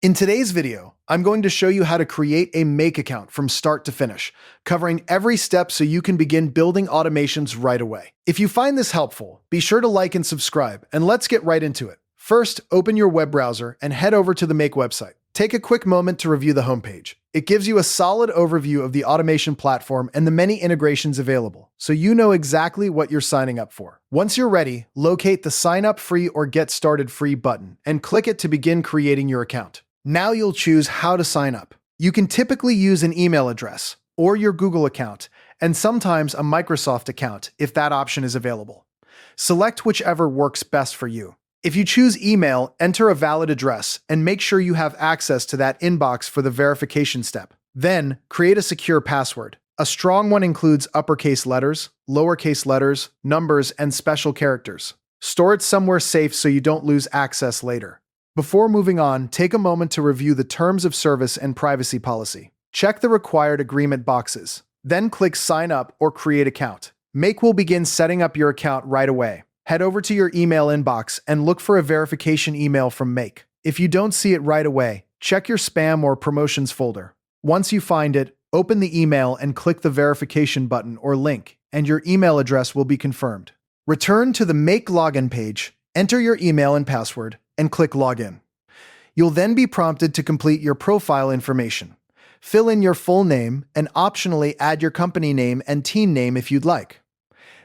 In today's video, I'm going to show you how to create a Make account from start to finish, covering every step so you can begin building automations right away. If you find this helpful, be sure to like and subscribe, and let's get right into it. First, open your web browser and head over to the Make website. Take a quick moment to review the homepage. It gives you a solid overview of the automation platform and the many integrations available, so you know exactly what you're signing up for. Once you're ready, locate the Sign Up Free or Get Started Free button and click it to begin creating your account. Now you'll choose how to sign up. You can typically use an email address or your Google account, and sometimes a Microsoft account if that option is available. Select whichever works best for you. If you choose email, enter a valid address and make sure you have access to that inbox for the verification step. Then, create a secure password. A strong one includes uppercase letters, lowercase letters, numbers, and special characters. Store it somewhere safe so you don't lose access later. Before moving on, take a moment to review the Terms of Service and Privacy Policy. Check the required agreement boxes. Then click Sign Up or Create Account. Make will begin setting up your account right away. Head over to your email inbox and look for a verification email from Make. If you don't see it right away, check your spam or promotions folder. Once you find it, open the email and click the verification button or link, and your email address will be confirmed. Return to the Make login page, enter your email and password, and click Login. You'll then be prompted to complete your profile information. Fill in your full name and optionally add your company name and team name if you'd like.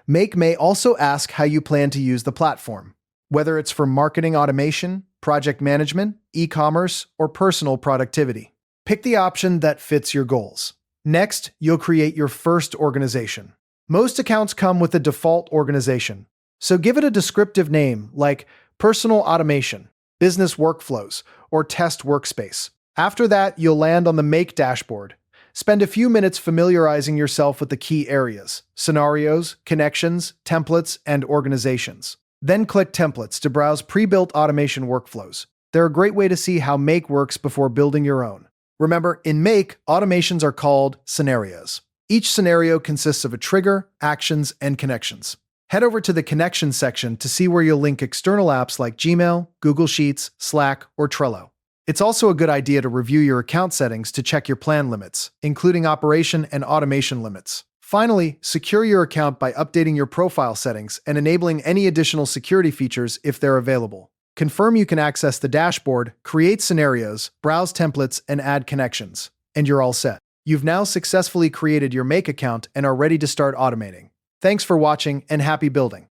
Make may also ask how you plan to use the platform, whether it's for marketing automation, project management, e-commerce, or personal productivity. Pick the option that fits your goals. Next, you'll create your first organization. Most accounts come with a default organization, so give it a descriptive name like Personal Automation, Business Workflows, or Test Workspace. After that, you'll land on the Make dashboard. Spend a few minutes familiarizing yourself with the key areas: scenarios, connections, templates, and organizations. Then click Templates to browse pre-built automation workflows. They're a great way to see how Make works before building your own. Remember, in Make, automations are called scenarios. Each scenario consists of a trigger, actions, and connections. Head over to the Connections section to see where you'll link external apps like Gmail, Google Sheets, Slack, or Trello. It's also a good idea to review your account settings to check your plan limits, including operation and automation limits. Finally, secure your account by updating your profile settings and enabling any additional security features if they're available. Confirm you can access the dashboard, create scenarios, browse templates, and add connections, and you're all set. You've now successfully created your Make account and are ready to start automating. Thanks for watching and happy building!